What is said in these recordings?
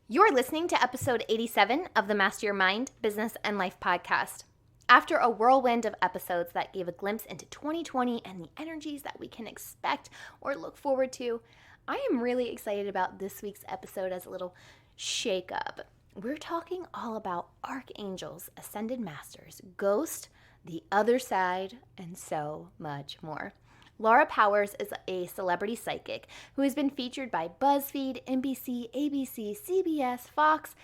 You're listening to episode 87 of the Master Your Mind, Business, and Life podcast. After a whirlwind of episodes that gave a glimpse into 2020 and the energies that we can expect or look forward to, I am really excited about this week's episode as a little shake-up. We're talking all about Archangels, Ascended Masters, Ghost, the other side, and so much more. Laura Powers is a celebrity psychic who has been featured by Buzzfeed, NBC, ABC, CBS, Fox,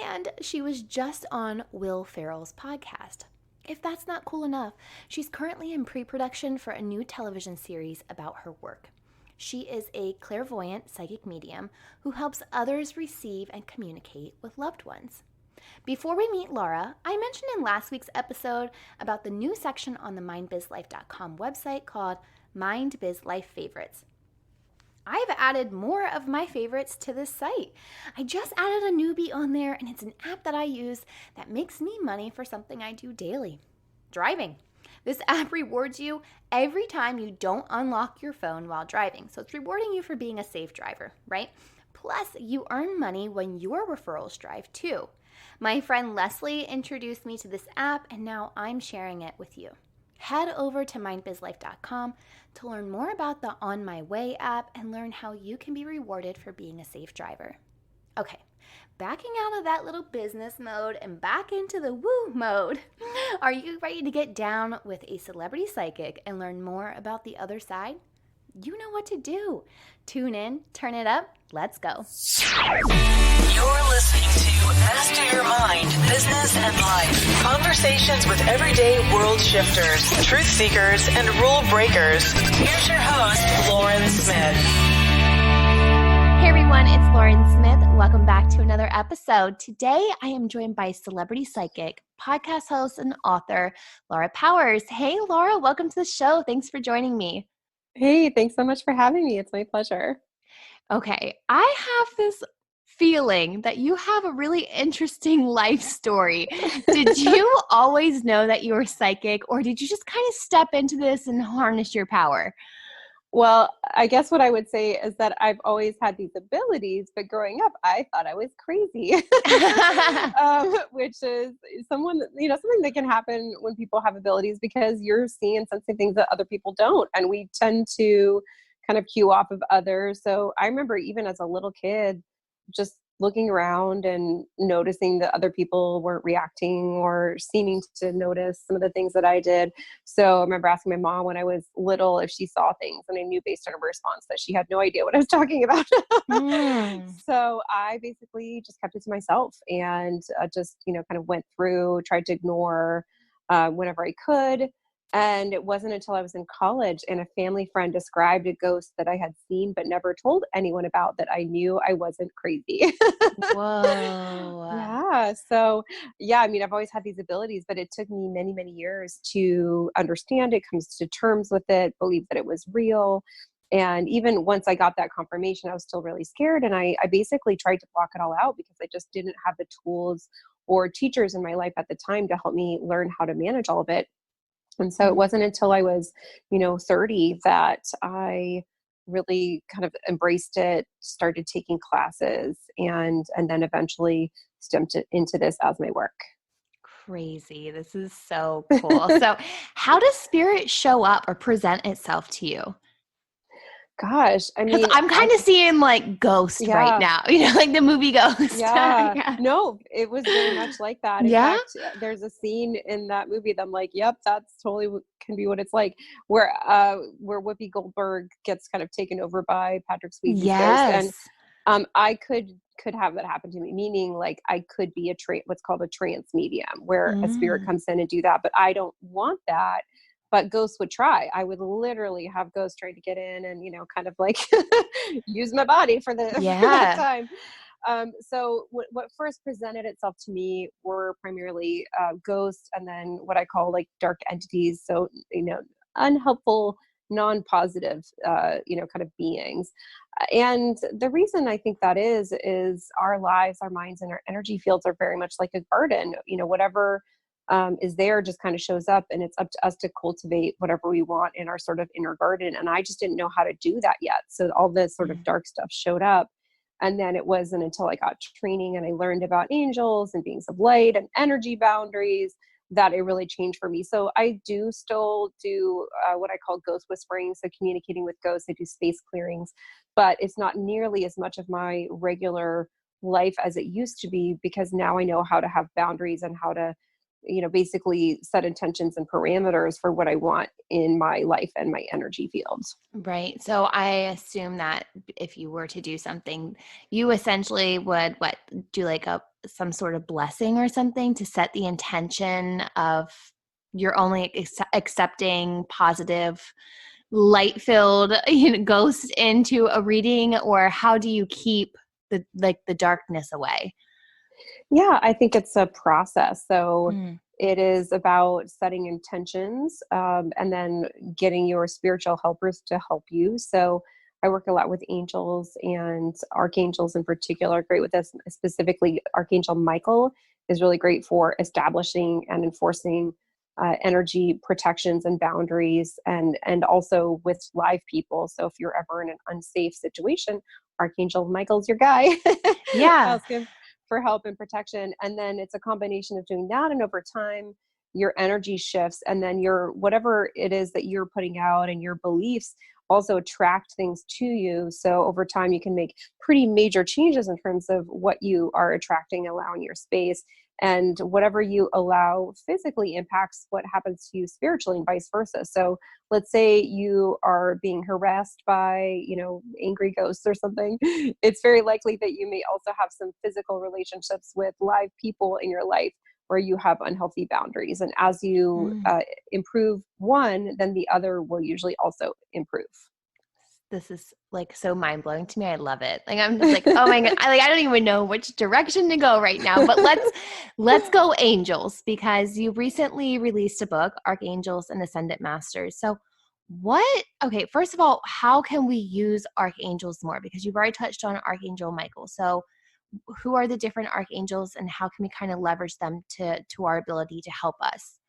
and she was just on Will Ferrell's podcast. If that's not cool enough, she's currently in pre-production for a new television series about her work. She is a clairvoyant psychic medium who helps others receive and communicate with loved ones. Before we meet Laura, I mentioned in last week's episode about the new section on the mindbizlife.com website called Mind Biz Life Favorites. I've added more of my favorites to this site. I just added a newbie on there, and it's an app that I use that makes me money for something I do daily, driving. This app rewards you every time you don't unlock your phone while driving. So it's rewarding you for being a safe driver, right? Plus, you earn money when your referrals drive too. My friend Leslie introduced me to this app, and now I'm sharing it with you. Head over to mindbizlife.com to learn more about the On My Way app and learn how you can be rewarded for being a safe driver. Okay, backing out of that little business mode and back into the woo mode. Are you ready to get down with a celebrity psychic and learn more about the other side? You know what to do. Tune in, turn it up, let's go. You're listening to Master Your Mind, Business, and Life. Conversations with everyday world shifters, truth seekers, and rule breakers. Here's your host, Lauren Smith. Hey everyone, it's Lauren Smith. Welcome back to another episode. Today I am joined by celebrity psychic, podcast host, and author, Laura Powers. Hey Laura, welcome to the show. Thanks for joining me. Hey, thanks so much for having me. It's my pleasure. Okay, I have this feeling that you have a really interesting life story. Did you always know that you were psychic, or did you just kind of step into this and harness your power? Well, I guess what I would say is that I've always had these abilities, but growing up, I thought I was crazy, which is something that can happen when people have abilities because you're seeing and sensing things that other people don't. And we tend to kind of cue off of others. So I remember even as a little kid, just looking around and noticing that other people weren't reacting or seeming to notice some of the things that I did. So I remember asking my mom when I was little if she saw things, and I knew based on her response that she had no idea what I was talking about. So I basically just kept it to myself and just, kind of went through, tried to ignore whenever I could. And it wasn't until I was in college and a family friend described a ghost that I had seen but never told anyone about that I knew I wasn't crazy. Whoa. Yeah. So, yeah, I've always had these abilities, but it took me many, many years to understand it, come to terms with it, believe that it was real. And even once I got that confirmation, I was still really scared. And I basically tried to block it all out because I just didn't have the tools or teachers in my life at the time to help me learn how to manage all of it. And so it wasn't until I was, 30 that I really kind of embraced it, started taking classes, and then eventually stepped into this as my work. Crazy. This is so cool. So how does spirit show up or present itself to you? Gosh, Because I'm kind of seeing like Ghost right now, like the movie Ghost. Yeah. No, it was very much like that. In fact, there's a scene in that movie that I'm like, yep, that's totally can be what it's like, where Whoopi Goldberg gets kind of taken over by Patrick Swayze's ghost. And I could have that happen to me, meaning like I could be what's called a trance medium, where a spirit comes in and do that, but I don't want that. But ghosts would try. I would literally have ghosts trying to get in and, kind of like use my body for the time. So what first presented itself to me were primarily ghosts, and then what I call like dark entities. So, unhelpful, non-positive, kind of beings. And the reason I think that is our lives, our minds, and our energy fields are very much like a garden. Whatever is there just kind of shows up, and it's up to us to cultivate whatever we want in our sort of inner garden. And I just didn't know how to do that yet. So all this sort of dark stuff showed up. And then it wasn't until I got training and I learned about angels and beings of light and energy boundaries that it really changed for me. So I do still do what I call ghost whispering. So communicating with ghosts, I do space clearings, but it's not nearly as much of my regular life as it used to be, because now I know how to have boundaries and how to, basically set intentions and parameters for what I want in my life and my energy fields. Right. So I assume that if you were to do something, you essentially would do like some sort of blessing or something to set the intention of you're only accepting positive, light-filled, ghosts into a reading, or how do you keep the darkness away? Yeah, I think it's a process. So Mm. it is about setting intentions, and then getting your spiritual helpers to help you. So I work a lot with angels and archangels in particular, great with this. Specifically, Archangel Michael is really great for establishing and enforcing energy protections and boundaries, and also with live people. So if you're ever in an unsafe situation, Archangel Michael's your guy. Yeah. Ask him for help and protection. And then it's a combination of doing that, and over time your energy shifts, and then your whatever it is that you're putting out and your beliefs also attract things to you. So over time you can make pretty major changes in terms of what you are attracting, allowing your space, and whatever you allow physically impacts what happens to you spiritually, and vice versa. So let's say you are being harassed by, angry ghosts or something. It's very likely that you may also have some physical relationships with live people in your life where you have unhealthy boundaries. And as you improve one, then the other will usually also improve. This is like so mind blowing to me. I love it. Like I'm just like, oh my god, I don't even know which direction to go right now. But let's go angels, because you recently released a book, Archangels and Ascended Masters. So okay, first of all, how can we use archangels more? Because you've already touched on Archangel Michael. So who are the different archangels, and how can we kind of leverage them to our ability to help us?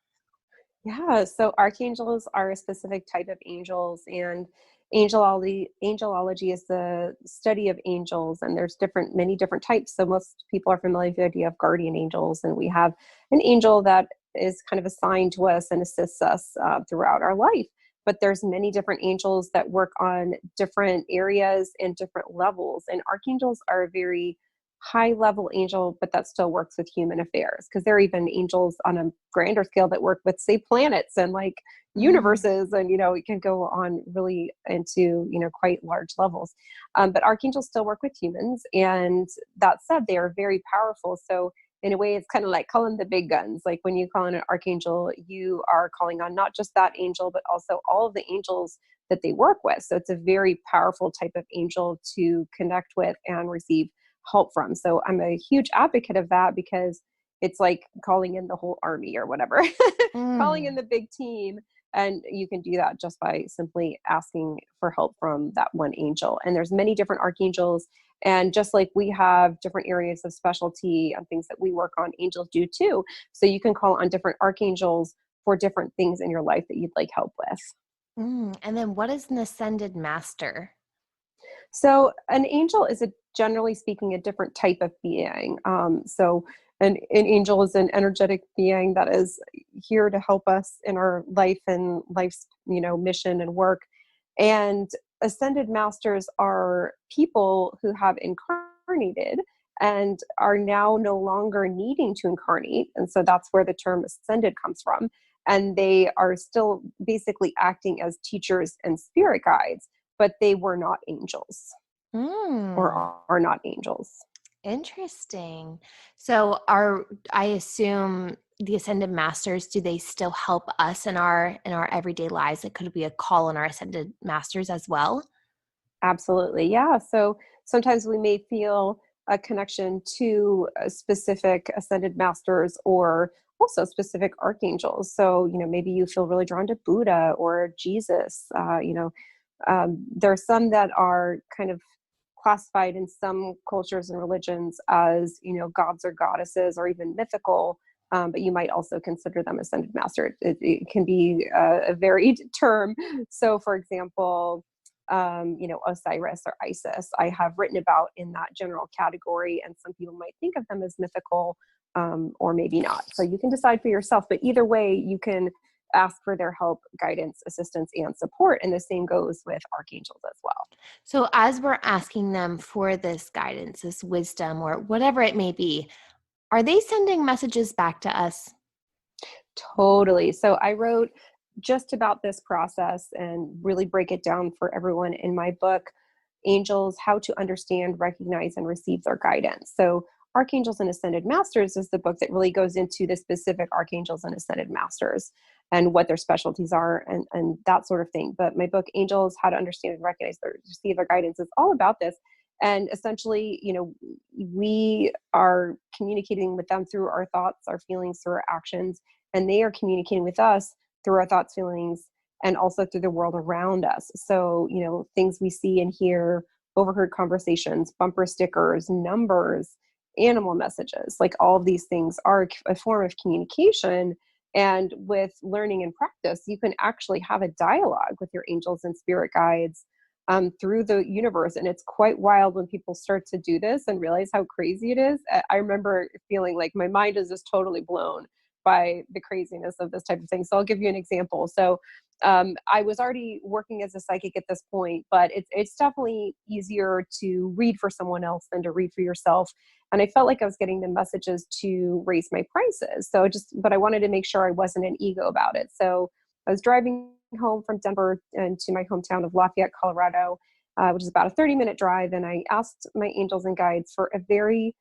Yeah, so archangels are a specific type of angels, and angelology is the study of angels, and there's many different types. So most people are familiar with the idea of guardian angels, and we have an angel that is kind of assigned to us and assists us throughout our life. But there's many different angels that work on different areas and different levels, and archangels are a very high level angel, but that still works with human affairs, because there are even angels on a grander scale that work with, say, planets and like Mm. universes, and it can go on really into quite large levels. But archangels still work with humans, and that said, they are very powerful. So in a way, it's kind of like calling the big guns. Like when you call in an archangel, you are calling on not just that angel, but also all of the angels that they work with. So it's a very powerful type of angel to connect with and receive help from. So I'm a huge advocate of that, because it's like calling in the whole army or whatever, calling in Mm. the big team. And you can do that just by simply asking for help from that one angel. And there's many different archangels. And just like we have different areas of specialty and things that we work on, angels do too. So you can call on different archangels for different things in your life that you'd like help with. And then what is an ascended master? So an angel is generally speaking, a different type of being. So an angel is an energetic being that is here to help us in our life and life's, mission and work. And ascended masters are people who have incarnated and are now no longer needing to incarnate. And so that's where the term ascended comes from. And they are still basically acting as teachers and spirit guides, but they were not angels, or Mm. are not angels. Interesting. So I assume the ascended masters, do they still help us in our everyday lives? It could be a call on our ascended masters as well. Absolutely. Yeah. So sometimes we may feel a connection to a specific ascended masters, or also specific archangels. So, maybe you feel really drawn to Buddha or Jesus. There are some that are kind of classified in some cultures and religions as, gods or goddesses, or even mythical. But you might also consider them ascended master. It can be a varied term. So, for example, Osiris or Isis, I have written about in that general category. And some people might think of them as mythical, or maybe not. So you can decide for yourself, but either way, you can ask for their help, guidance, assistance, and support. And the same goes with archangels as well. So as we're asking them for this guidance, this wisdom, or whatever it may be, are they sending messages back to us? Totally. So I wrote just about this process and really break it down for everyone in my book, Angels, How to Understand, Recognize, and Receive Their Guidance. So Archangels and Ascended Masters is the book that really goes into the specific archangels and ascended masters and what their specialties are and that sort of thing. But my book, Angels, How to Understand and Recognize, Receive Their Guidance, is all about this. And essentially, we are communicating with them through our thoughts, our feelings, through our actions, and they are communicating with us through our thoughts, feelings, and also through the world around us. So, things we see and hear, overheard conversations, bumper stickers, numbers, animal messages, like all of these things are a form of communication. And with learning and practice, you can actually have a dialogue with your angels and spirit guides through the universe. And it's quite wild when people start to do this and realize how crazy it is. I remember feeling like my mind is just totally blown by the craziness of this type of thing. So I'll give you an example. So I was already working as a psychic at this point, but it's definitely easier to read for someone else than to read for yourself. And I felt like I was getting the messages to raise my prices. But I wanted to make sure I wasn't an ego about it. So I was driving home from Denver and to my hometown of Lafayette, Colorado, which is about a 30-minute drive. And I asked my angels and guides for a very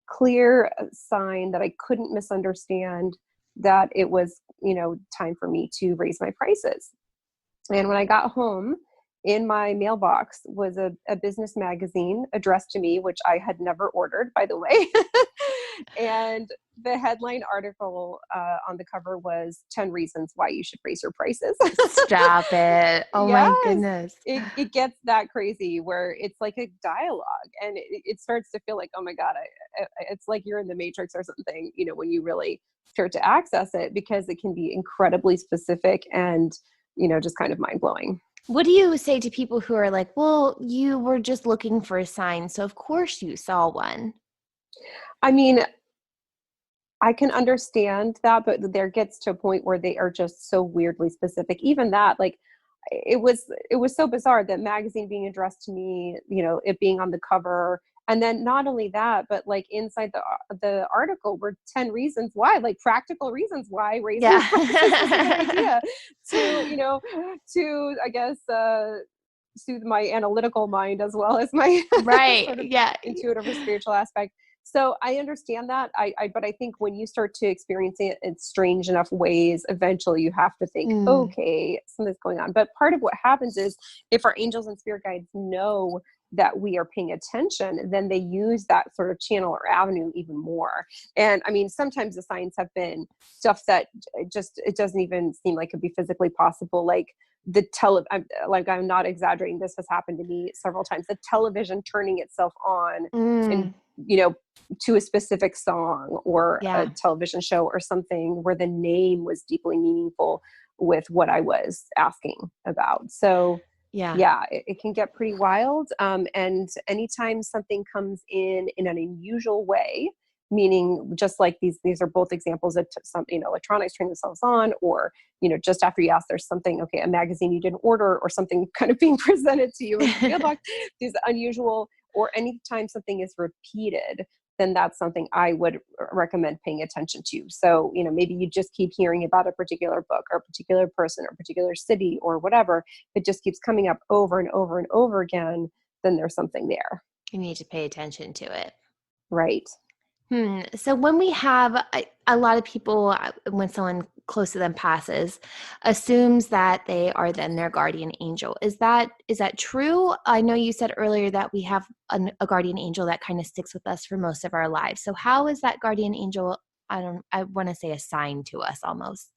clear sign that I couldn't misunderstand, that it was, time for me to raise my prices. And when I got home, in my mailbox was a business magazine addressed to me, which I had never ordered, by the way. And the headline article on the cover was 10 reasons why you should raise your prices. Stop it. Oh Yes, my goodness. It gets that crazy where it's like a dialogue, and it starts to feel like, oh my God, it's like you're in the Matrix or something, when you really start to access it, because it can be incredibly specific and, just kind of mind blowing. What do you say to people who are like, well, you were just looking for a sign, so of course you saw one? I mean, I can understand that, but there gets to a point where they are just so weirdly specific. Even that, like, it was so bizarre, that magazine being addressed to me, it being on the cover. And then not only that, but like inside the article were 10 reasons why, like practical reasons why raising prices is a good idea to, I guess, soothe my analytical mind as well as my right. sort of Yeah. intuitive or spiritual aspect. So I understand that. But I think when you start to experience it in strange enough ways, eventually you have to think, okay, something's going on. But part of what happens is, if our angels and spirit guides know that we are paying attention, then they use that sort of channel or avenue even more. And I mean, sometimes the signs have been stuff that it doesn't even seem like could be physically possible. Like I'm not exaggerating. This has happened to me several times. The television turning itself on and, to a specific song or a television show or something where the name was deeply meaningful with what I was asking about. So it can get pretty wild. And anytime something comes in an unusual way, meaning just like these are both examples of some, electronics turning themselves on, or, just after you ask, there's something, a magazine you didn't order, or something kind of being presented to you in the mailbox, these unusual, or anytime something is repeated, then that's something I would recommend paying attention to. So, maybe you just keep hearing about a particular book or a particular person or a particular city or whatever. It just keeps coming up over and over and over again. Then there's something there. You need to pay attention to it. Right. So when we have a lot of people, when someone close to them passes, assumes that they are then their guardian angel. Is that true? I know you said earlier that we have a guardian angel that kind of sticks with us for most of our lives. So how is that guardian angel, I want to say, assigned to us almost?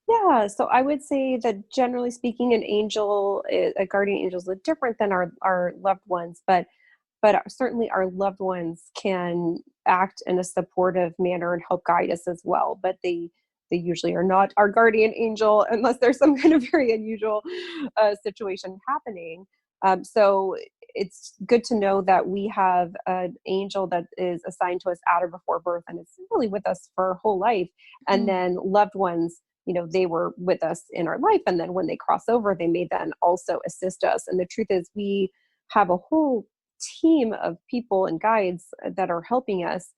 Yeah, so I would say that generally speaking, a guardian angel is different than our loved ones, but certainly our loved ones can act in a supportive manner and help guide us as well. But they usually are not our guardian angel unless there's some kind of very unusual situation happening. So it's good to know that we have an angel that is assigned to us at or before birth, and it's really with us for our whole life. And then loved ones, they were with us in our life. And then when they cross over, they may then also assist us. And the truth is, we have a whole team of people and guides that are helping us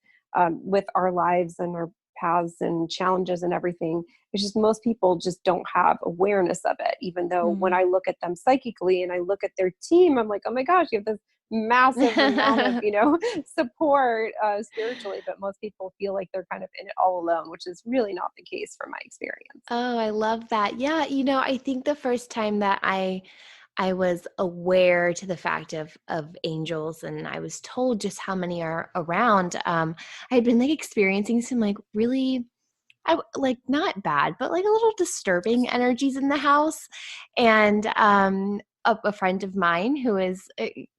with our lives and our paths and challenges and everything. It's just most people just don't have awareness of it, even though when I look at them psychically and I look at their team, I'm like, oh my gosh, you have this massive amount of, support spiritually, but most people feel like they're kind of in it all alone, which is really not the case from my experience. Oh, I love that. Yeah. I think the first time that I was aware to the fact of angels, and I was told just how many are around. I had been like experiencing some like really, like not bad, but like a little disturbing energies in the house. And a friend of mine who is,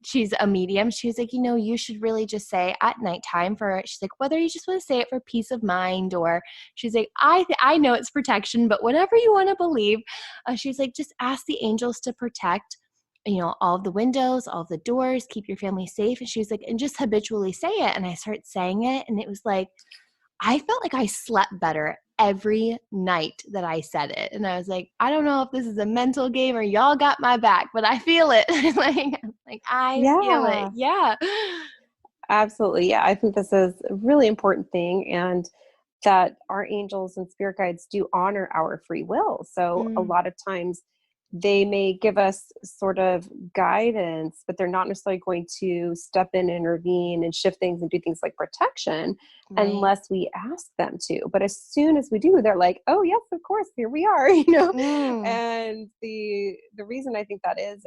she's a medium. She was like, you should really just say at nighttime she's like, whether you just want to say it for peace of mind, or she's like, I know it's protection, but whatever you want to believe. She's like, just ask the angels to protect, all of the windows, all of the doors, keep your family safe. And she was like, and just habitually say it. And I started saying it, and it was like, I felt like I slept better every night that I said it. And I was like, I don't know if this is a mental game or y'all got my back, but I feel it. I feel it. Yeah. Absolutely. Yeah. I think this is a really important thing, and that our angels and spirit guides do honor our free will. So a lot of times they may give us sort of guidance, but they're not necessarily going to step in, intervene, and shift things and do things like protection unless we ask them to. But as soon as we do, they're like, oh yes, of course, here we are, And the reason I think that is,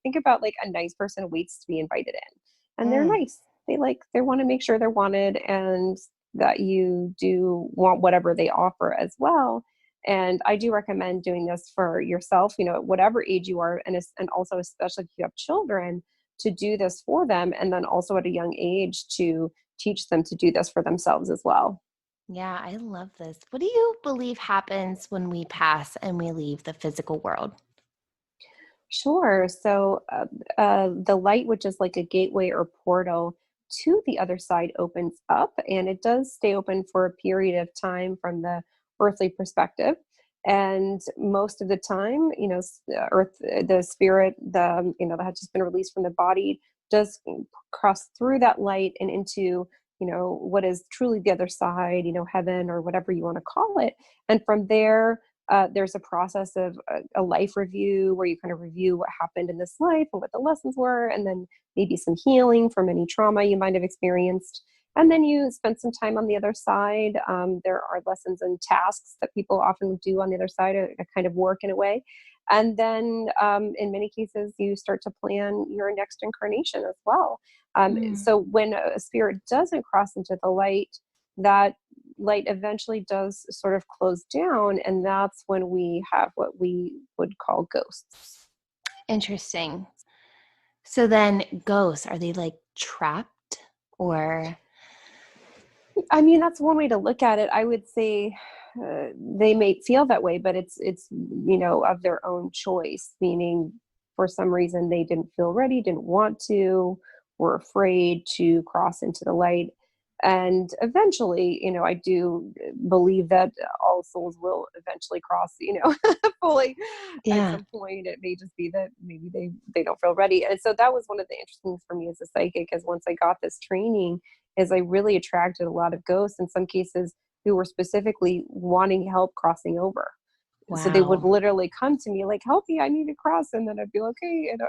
think about like a nice person waits to be invited in, and they're nice. They want to make sure they're wanted, and that you do want whatever they offer as well. And I do recommend doing this for yourself, at whatever age you are, and also especially if you have children, to do this for them, and then also at a young age to teach them to do this for themselves as well. Yeah, I love this. What do you believe happens when we pass and we leave the physical world? Sure. So the light, which is like a gateway or portal to the other side, opens up, and it does stay open for a period of time from the earthly perspective. And most of the time, earth, the spirit, that has just been released from the body, does cross through that light and into, what is truly the other side, heaven, or whatever you want to call it. And from there, there's a process of a life review where you kind of review what happened in this life and what the lessons were, and then maybe some healing from any trauma you might have experienced. And then you spend some time on the other side. There are lessons and tasks that people often do on the other side, a kind of work in a way. And then in many cases, you start to plan your next incarnation as well. So when a spirit doesn't cross into the light, that light eventually does sort of close down, and that's when we have what we would call ghosts. Interesting. So then ghosts, are they like trapped, or? I mean, that's one way to look at it. I would say they may feel that way, but it's of their own choice, meaning for some reason they didn't feel ready, didn't want to, were afraid to cross into the light. And eventually, I do believe that all souls will eventually cross, fully at some point. It may just be that maybe they don't feel ready. And so that was one of the interesting things for me as a psychic, is once I got this training, is I really attracted a lot of ghosts, in some cases, who were specifically wanting help crossing over. Wow. So they would literally come to me like, help me, I need to cross. And then I'd be like, okay. And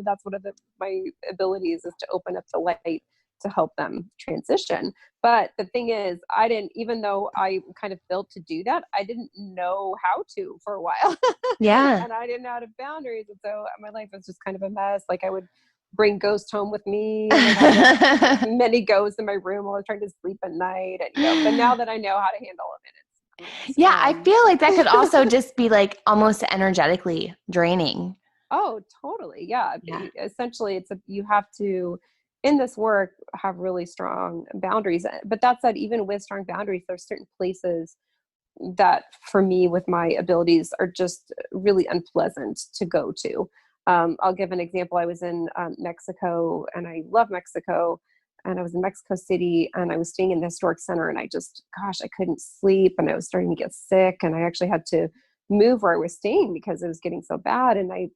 that's one of my abilities, is to open up the light to help them transition. But the thing is, even though I kind of built to do that, I didn't know how to for a while. Yeah. And I didn't know how to boundaries. And so my life was just kind of a mess. Like I would bring ghosts home with me, and I had many ghosts in my room while I was trying to sleep at night. And, but now that I know how to handle it, it's yeah, I feel like that could also just be like almost energetically draining. Oh, totally. Yeah. Essentially, you have to, in this work, have really strong boundaries. But that said, even with strong boundaries, there's certain places that for me with my abilities are just really unpleasant to go to. I'll give an example. I was in Mexico, and I love Mexico. And I was in Mexico City, and I was staying in the historic center, and I couldn't sleep, and I was starting to get sick, and I actually had to move where I was staying because it was getting so bad. And I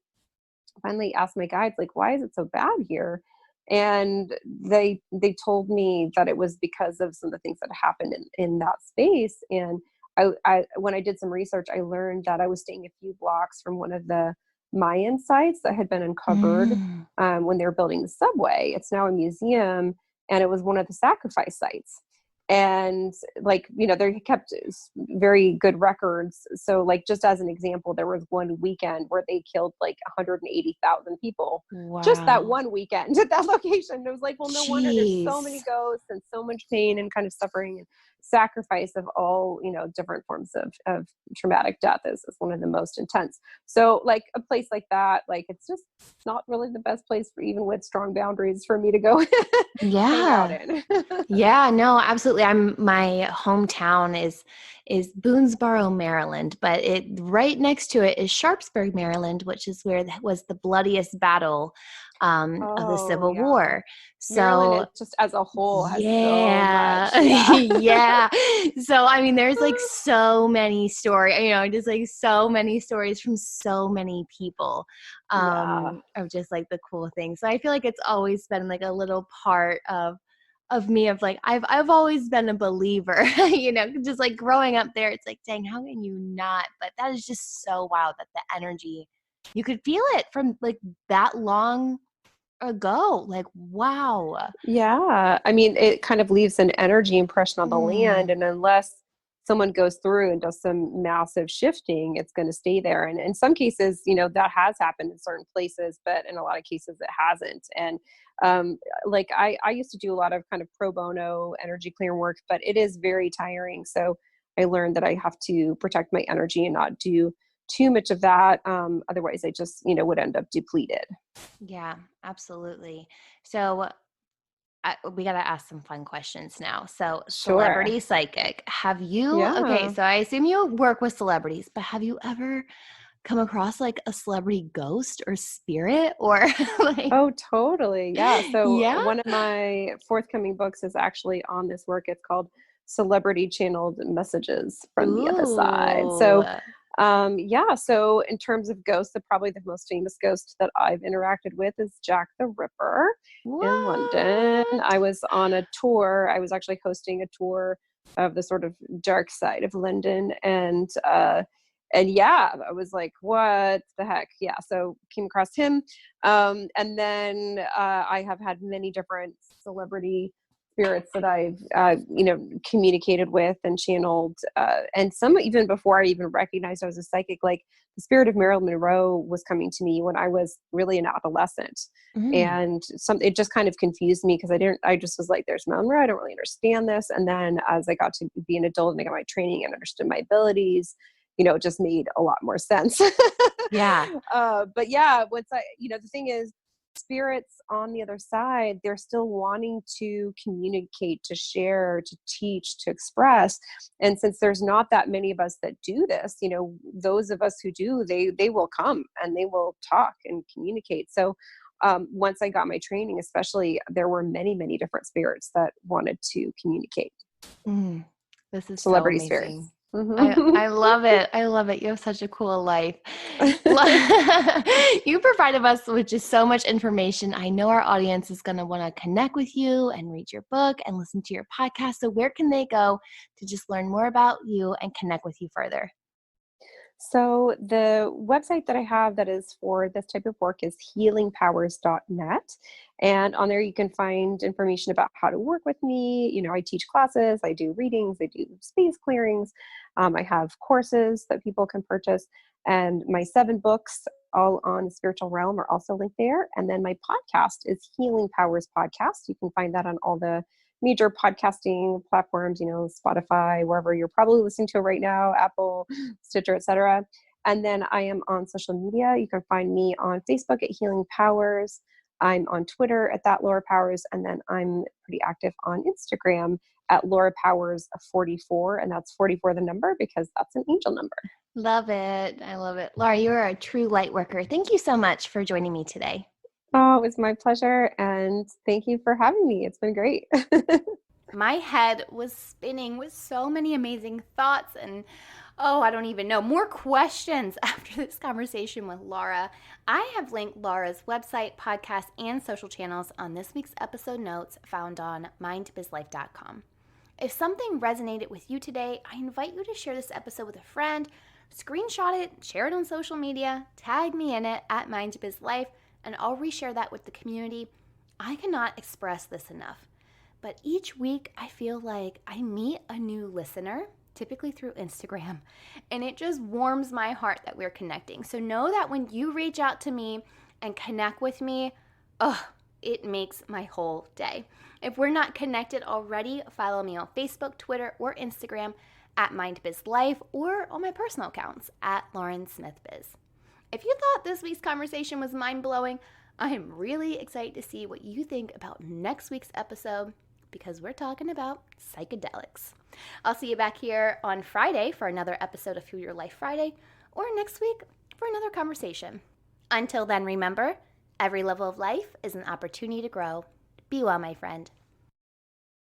finally asked my guides, like, why is it so bad here? And they told me that it was because of some of the things that happened in that space. And I when I did some research, I learned that I was staying a few blocks from one of the Mayan sites that had been uncovered when they were building the subway. It's now a museum, and it was one of the sacrifice sites. And like, they kept very good records. So like, just as an example, there was one weekend where they killed like 180,000 people. Wow. Just that one weekend at that location. It was like, well, no wonder there's so many Jeez. ghosts and so much pain and kind of suffering and sacrifice of all, different forms of traumatic death is one of the most intense. So like a place like that, like it's not really the best place for, even with strong boundaries, for me to go hang out in. Yeah, no, absolutely. My hometown is Boonesboro, Maryland, but right next to it is Sharpsburg, Maryland, which is where was the bloodiest battle of the Civil War. Maryland So is just as a whole has so yeah, much. yeah. So I mean, there's like so many stories, just like so many stories from so many people of just like the cool things. So I feel like it's always been like a little part of me of like I've always been a believer, just like growing up there. It's like, dang, how can you not? But that is just so wild that the energy, you could feel it from like that long ago. Like, wow. Yeah. I mean, it kind of leaves an energy impression on the land. And unless someone goes through and does some massive shifting, it's going to stay there. And in some cases, that has happened in certain places, but in a lot of cases it hasn't. And like I used to do a lot of kind of pro bono energy clearing work, but it is very tiring. So I learned that I have to protect my energy and not do too much of that. Otherwise I just, would end up depleted. Yeah, absolutely. So we got to ask some fun questions now. So Sure. celebrity psychic, okay, Yeah. so I assume you work with celebrities, but have you ever come across like a celebrity ghost or spirit or like, Oh, totally. Yeah. So yeah? one of my forthcoming books is actually on this work. It's called Celebrity Channeled Messages from the Other Side. Ooh, So, yeah. So in terms of ghosts, probably the most famous ghost that I've interacted with is Jack the Ripper in London. what? I was on a tour. I was actually hosting a tour of the sort of dark side of London, and yeah, I was like, what the heck? Yeah. So came across him. And then I have had many different celebrity spirits that I've, communicated with and channeled. And some even before I even recognized I was a psychic, like the spirit of Marilyn Monroe was coming to me when I was really an adolescent. Mm. And it just kind of confused me because I just was like, there's Marilyn Monroe. I don't really understand this. And then as I got to be an adult and I got my training and understood my abilities, it just made a lot more sense. Yeah. But yeah, the thing is, spirits on the other side, they're still wanting to communicate, to share, to teach, to express. And since there's not that many of us that do this, those of us who do, they will come and they will talk and communicate. So once I got my training, especially, there were many, many different spirits that wanted to communicate. Mm. This is so Celebrity amazing. spirits. Mm-hmm. I love it. I love it. You have such a cool life. You provided us with just so much information. I know our audience is going to want to connect with you and read your book and listen to your podcast. So where can they go to just learn more about you and connect with you further? So the website that I have that is for this type of work is healingpowers.net. And on there you can find information about how to work with me. I teach classes, I do readings, I do space clearings. I have courses that people can purchase. And my 7 books, all on the spiritual realm, are also linked there. And then my podcast is Healing Powers Podcast. You can find that on all the major podcasting platforms, Spotify, wherever you're probably listening to it right now, Apple, Stitcher, etc. And then I am on social media. You can find me on Facebook at Healing Powers. I'm on Twitter at that Laura Powers, and then I'm pretty active on Instagram at Laura Powers 44, and that's 44 the number because that's an angel number. Love it. I love it. Laura, you are a true light worker. Thank you so much for joining me today. Oh, it was my pleasure, and thank you for having me. It's been great. My head was spinning with so many amazing thoughts and I don't even know, more questions after this conversation with Laura. I have linked Laura's website, podcast, and social channels on this week's episode notes found on mindbizlife.com. If something resonated with you today, I invite you to share this episode with a friend, screenshot it, share it on social media, tag me in it at mindbizlife, and I'll reshare that with the community. I cannot express this enough, but each week I feel like I meet a new listener, typically through Instagram, and it just warms my heart that we're connecting. So know that when you reach out to me and connect with me, it makes my whole day. If we're not connected already, follow me on Facebook, Twitter, or Instagram at MindBizLife, or on my personal accounts at Lauren Smith Biz. If you thought this week's conversation was mind-blowing, I am really excited to see what you think about next week's episode, because we're talking about psychedelics. I'll see you back here on Friday for another episode of Fuel Your Life Friday, or next week for another conversation. Until then, remember, every level of life is an opportunity to grow. Be well, my friend.